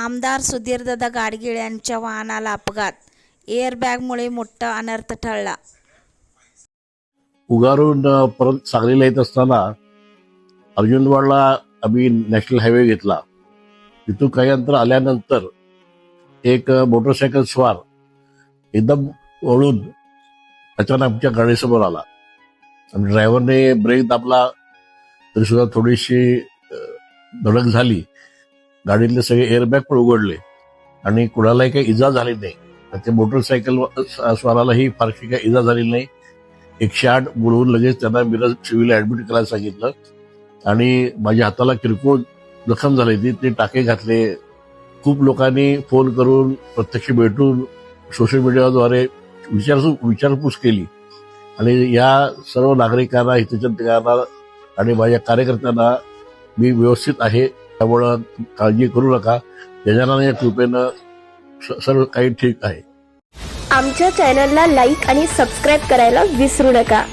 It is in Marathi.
आमदार सुधीरदादा गाडगीळ यांच्या वाहनाला अपघात, एअरबॅगमुळे मोठा अनर्थ टळला. उगारून परत सांगलीला येत असताना अर्जुनवाडला आम्ही नॅशनल हायवे घेतला. तिथून काही अंतर आल्यानंतर एक मोटरसायकल स्वार एकदम वळून अचानक आमच्या गाडीसमोर आला आणि ड्रायव्हरने ब्रेक दाबला तरी सुद्धा थोडीशी धडक झाली. गाडीतले सगळे एअरबॅग पण उघडले आणि कुणालाही काही इजा झाली नाही. त्या मोटरसायकल स्वारालाही फारशी काही इजा झाली नाही. 108 बोलवून लगेच त्यांना मिरज सिव्हिल ऍडमिट करायला सांगितलं आणि माझ्या हाताला किरकोळ जखम झाली ते टाके घातले. खूप लोकांनी फोन करून प्रत्यक्ष भेटून सोशल मीडियाद्वारे विचारपूस केली आणि या सर्व नागरिकांना, हितचिंतकांना आणि माझ्या कार्यकर्त्यांना मी व्यवस्थित आहे, त्यामुळं काळजी करू नका. गजाननाच्या कृपेनं सर्व काही ठीक आहे. आमच्या चॅनलला लाईक आणि सबस्क्राईब करायला विसरू नका.